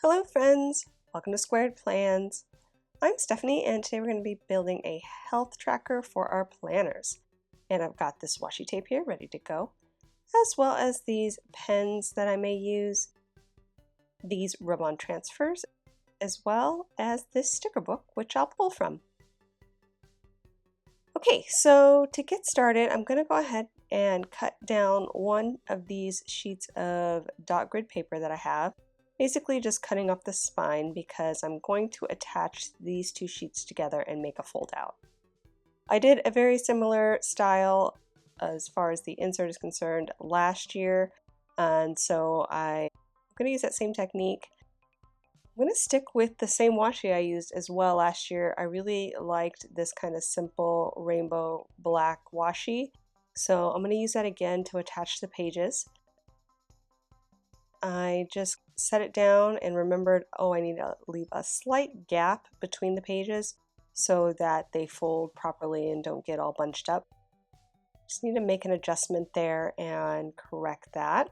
Hello friends! Welcome to Squared Plans. I'm Stephanie and today we're going to be building a health tracker for our planners. And I've got this washi tape here ready to go, as well as these pens that I may use, these rub-on transfers, as well as this sticker book which I'll pull from. Okay, so to get started I'm going to go ahead and cut down one of these sheets of dot grid paper that I have. Basically just cutting off the spine because I'm going to attach these two sheets together and make a fold out. I did a very similar style as far as the insert is concerned last year, and so I'm going to use that same technique. I'm going to stick with the same washi I used as well last year. I really liked this kind of simple rainbow black washi, so I'm going to use that again to attach the pages. I just set it down and remembered, oh, I need to leave a slight gap between the pages so that they fold properly and don't get all bunched up. Just need to make an adjustment there and correct that.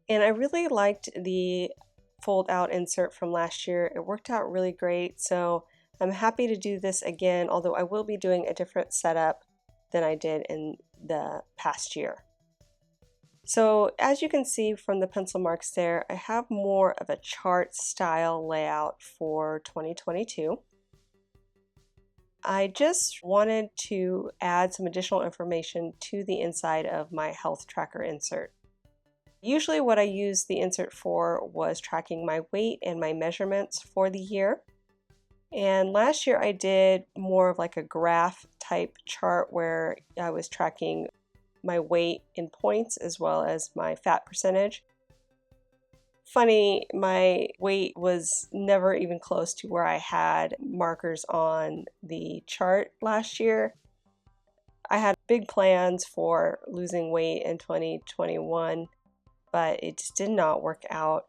And I really liked the fold out insert from last year. It worked out really great, so I'm happy to do this again, although I will be doing a different setup than I did in the past year. So as you can see from the pencil marks there, I have more of a chart style layout for 2022. I just wanted to add some additional information to the inside of my health tracker insert. Usually what I used the insert for was tracking my weight and my measurements for the year. And last year I did more of like a graph type chart where I was tracking my weight in points as well as my fat percentage. Funny, my weight was never even close to where I had markers on the chart last year. I had big plans for losing weight in 2021, but it just did not work out.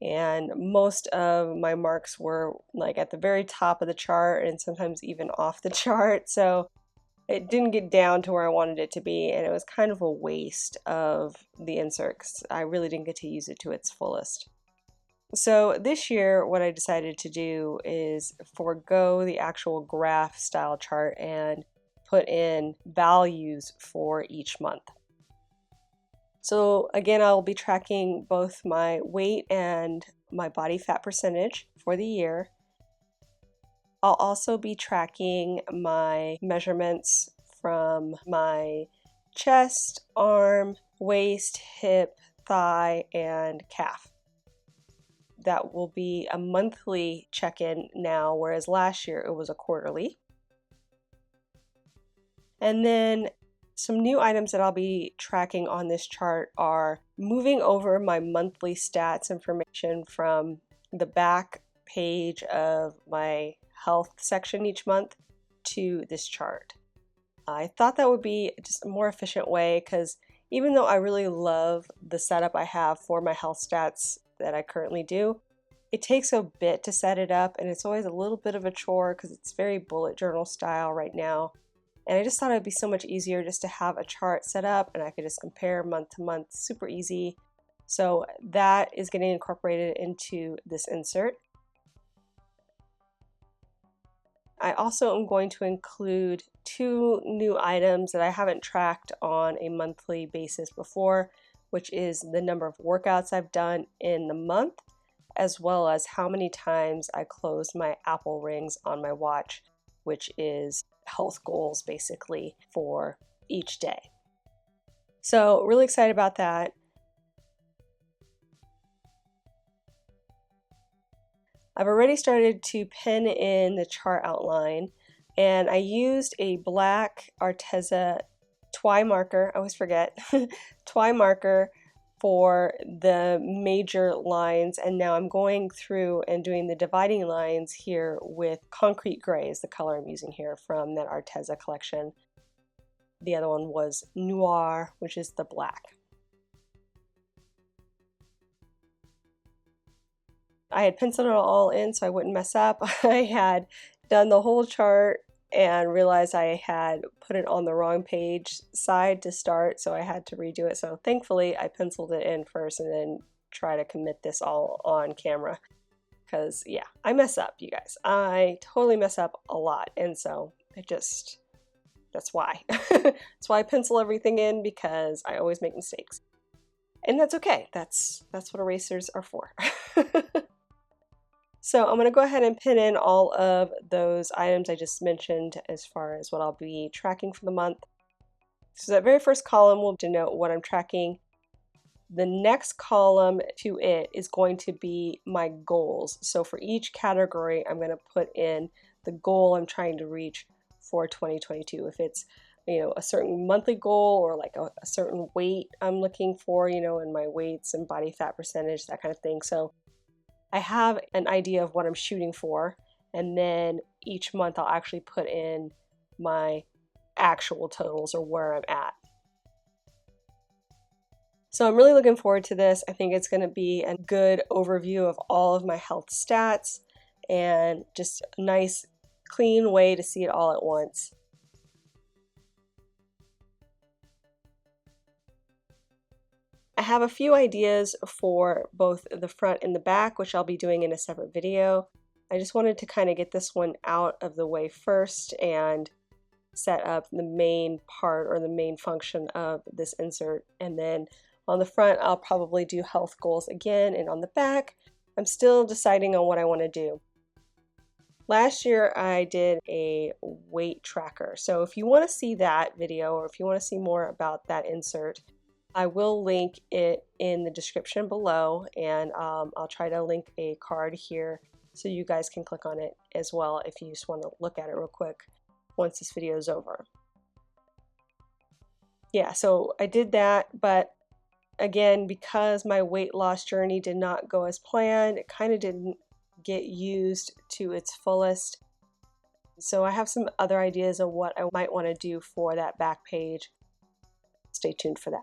And most of my marks were like at the very top of the chart and sometimes even off the chart, so it didn't get down to where I wanted it to be, and it was kind of a waste of the insert because I really didn't get to use it to its fullest. So this year what I decided to do is forego the actual graph style chart and put in values for each month. So again, I'll be tracking both my weight and my body fat percentage for the year. I'll also be tracking my measurements from my chest, arm, waist, hip, thigh, and calf. That will be a monthly check-in now, whereas last year it was a quarterly. And then some new items that I'll be tracking on this chart are moving over my monthly stats information from the back page of my health section each month to this chart. I thought that would be just a more efficient way because even though I really love the setup I have for my health stats that I currently do, it takes a bit to set it up and it's always a little bit of a chore because it's very bullet journal style right now. And I just thought it'd be so much easier just to have a chart set up and I could just compare month to month, super easy. So that is getting incorporated into this insert. I also am going to include two new items that I haven't tracked on a monthly basis before, which is the number of workouts I've done in the month, as well as how many times I closed my Apple rings on my watch, which is health goals basically for each day. So really excited about that. I've already started to pen in the chart outline and I used a black Arteza Twi marker, I always forget, Twi marker for the major lines, and now I'm going through and doing the dividing lines here with concrete gray is the color I'm using here from that Arteza collection. The other one was Noir, which is the black. I had penciled it all in so I wouldn't mess up. I had done the whole chart and realized I had put it on the wrong page side to start, so I had to redo it. So thankfully I penciled it in first and then try to commit this all on camera. Because yeah, I mess up, you guys. I totally mess up a lot, and so that's why. That's why I pencil everything in, because I always make mistakes. And that's okay. That's what erasers are for. So I'm going to go ahead and pin in all of those items I just mentioned as far as what I'll be tracking for the month. So that very first column will denote what I'm tracking. The next column to it is going to be my goals. So for each category, I'm going to put in the goal I'm trying to reach for 2022. If it's, a certain monthly goal, or like a certain weight I'm looking for, in my weights and body fat percentage, that kind of thing. So I have an idea of what I'm shooting for, and then each month I'll actually put in my actual totals, or where I'm at. So I'm really looking forward to this. I think it's going to be a good overview of all of my health stats, and just a nice, clean way to see it all at once. I have a few ideas for both the front and the back, which I'll be doing in a separate video. I just wanted to kind of get this one out of the way first and set up the main part, or the main function of this insert. And then on the front, I'll probably do health goals again, and on the back, I'm still deciding on what I want to do. Last year, I did a weight tracker. So if you want to see that video, or if you want to see more about that insert, I will link it in the description below, and I'll try to link a card here so you guys can click on it as well if you just want to look at it real quick once this video is over. Yeah, so I did that, but again, because my weight loss journey did not go as planned, it kind of didn't get used to its fullest. So I have some other ideas of what I might want to do for that back page. Stay tuned for that.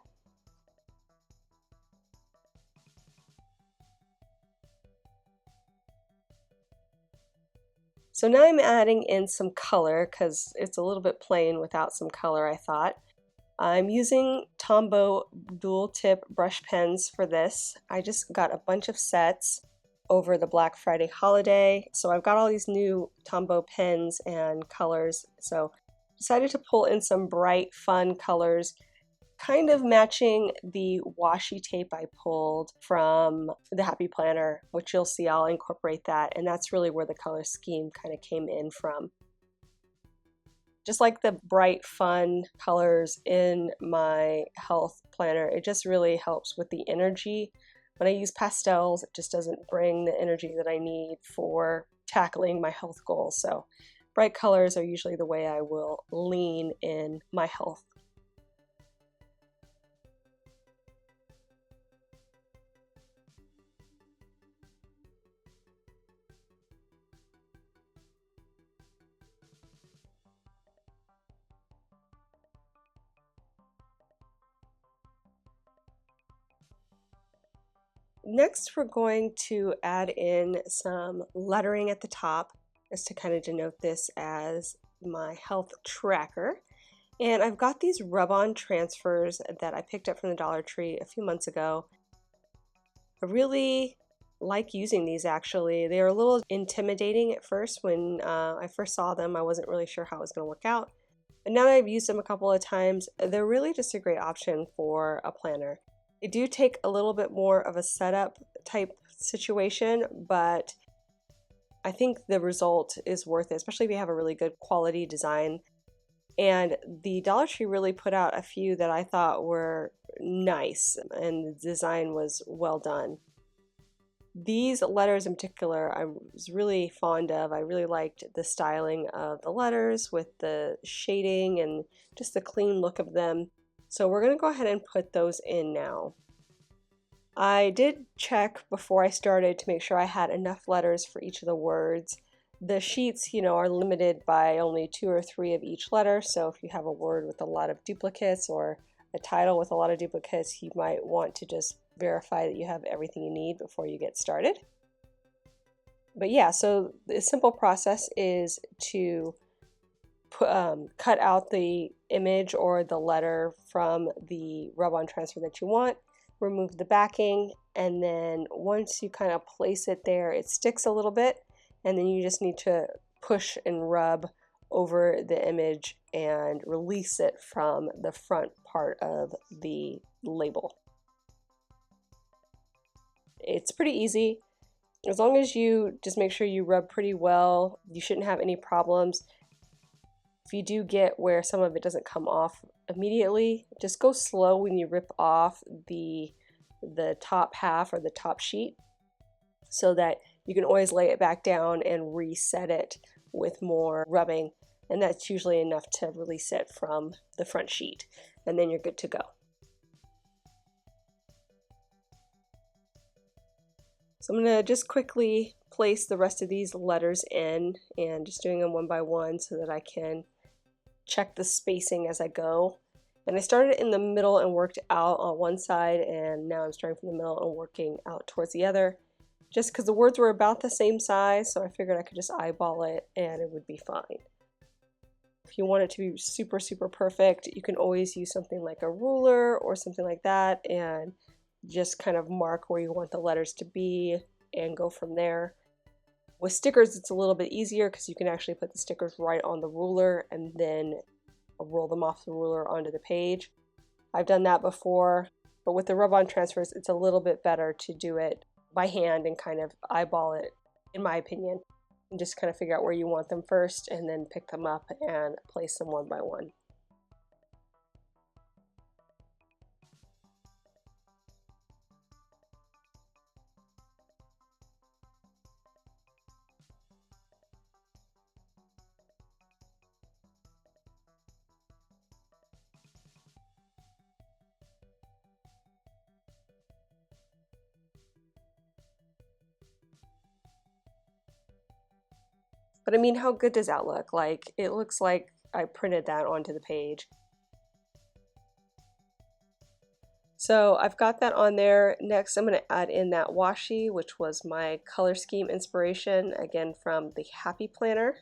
So now I'm adding in some color, because it's a little bit plain without some color, I thought. I'm using Tombow dual tip brush pens for this. I just got a bunch of sets over the Black Friday holiday. So I've got all these new Tombow pens and colors. So decided to pull in some bright, fun colors, kind of matching the washi tape I pulled from the Happy Planner, which you'll see I'll incorporate that, and that's really where the color scheme kind of came in from. Just like the bright, fun colors in my health planner, it just really helps with the energy. When I use pastels, it just doesn't bring the energy that I need for tackling my health goals. So bright colors are usually the way I will lean in my health. Next, we're going to add in some lettering at the top, just to kind of denote this as my health tracker. And I've got these rub-on transfers that I picked up from the Dollar Tree a few months ago. I really like using these, actually. They were a little intimidating at first. When I first saw them, I wasn't really sure how it was going to work out. But now that I've used them a couple of times, they're really just a great option for a planner. They do take a little bit more of a setup type situation, but I think the result is worth it, especially if you have a really good quality design. And the Dollar Tree really put out a few that I thought were nice, and the design was well done. These letters in particular, I was really fond of. I really liked the styling of the letters with the shading and just the clean look of them. So we're going to go ahead and put those in now. I did check before I started to make sure I had enough letters for each of the words. The sheets, are limited by only 2 or 3 of each letter. So if you have a word with a lot of duplicates, or a title with a lot of duplicates, you might want to just verify that you have everything you need before you get started. But yeah, so the simple process is to cut out the image or the letter from the rub-on transfer that you want, remove the backing, and then once you kind of place it there, it sticks a little bit, and then you just need to push and rub over the image and release it from the front part of the label. It's pretty easy. As long as you just make sure you rub pretty well, you shouldn't have any problems. If you do get where some of it doesn't come off immediately, just go slow when you rip off the top half or the top sheet, so that you can always lay it back down and reset it with more rubbing, and that's usually enough to release it from the front sheet, and then you're good to go. So I'm going to just quickly place the rest of these letters in, and just doing them one by one so that I can check the spacing as I go. And I started in the middle and worked out on one side, and now I'm starting from the middle and working out towards the other, just because the words were about the same size, so I figured I could just eyeball it and it would be fine. If you want it to be super, super perfect, you can always use something like a ruler or something like that and just kind of mark where you want the letters to be and go from there. With stickers, it's a little bit easier because you can actually put the stickers right on the ruler and then roll them off the ruler onto the page. I've done that before, but with the rub-on transfers, it's a little bit better to do it by hand and kind of eyeball it, in my opinion, and just kind of figure out where you want them first and then pick them up and place them one by one. But I mean, how good does that look? Like, it looks like I printed that onto the page. So I've got that on there. Next, I'm going to add in that washi, which was my color scheme inspiration, again from the Happy Planner.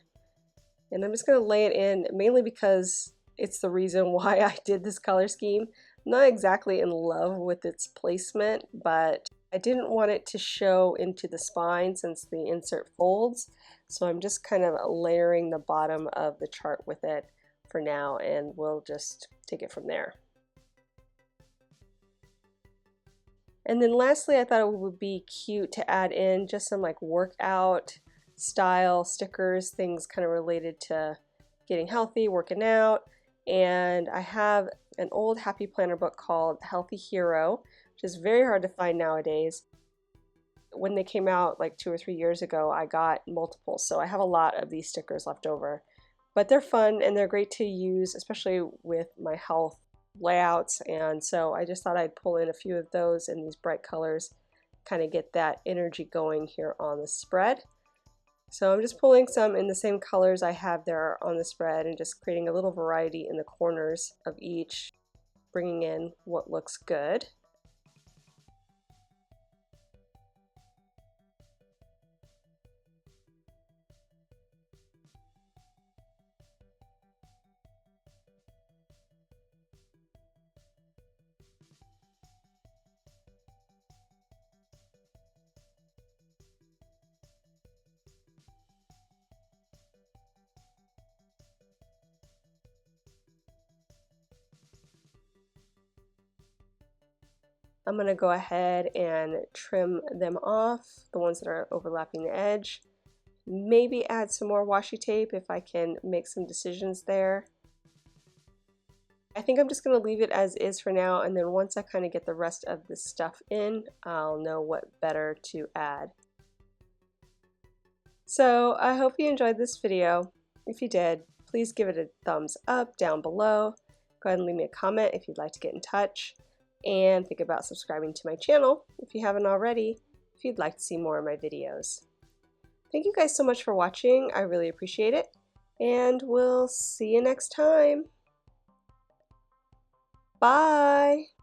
And I'm just going to lay it in, mainly because it's the reason why I did this color scheme. I'm not exactly in love with its placement, but I didn't want it to show into the spine since the insert folds. So I'm just kind of layering the bottom of the chart with it for now, and we'll just take it from there. And then lastly, I thought it would be cute to add in just some like workout style stickers, things kind of related to getting healthy, working out. And I have an old Happy Planner book called Healthy Hero, which is very hard to find nowadays. When they came out like 2 or 3 years ago, I got multiple, so I have a lot of these stickers left over. But they're fun and they're great to use, especially with my health layouts, and so I just thought I'd pull in a few of those in these bright colors, kind of get that energy going here on the spread. So I'm just pulling some in the same colors I have there on the spread and just creating a little variety in the corners of each, bringing in what looks good. I'm going to go ahead and trim them off, the ones that are overlapping the edge. Maybe add some more washi tape if I can make some decisions there. I think I'm just going to leave it as is for now, and then once I kind of get the rest of this stuff in, I'll know what better to add. So I hope you enjoyed this video. If you did, please give it a thumbs up down below. Go ahead and leave me a comment if you'd like to get in touch. And think about subscribing to my channel if you haven't already, if you'd like to see more of my videos. Thank you guys so much for watching. I really appreciate it. And we'll see you next time. Bye!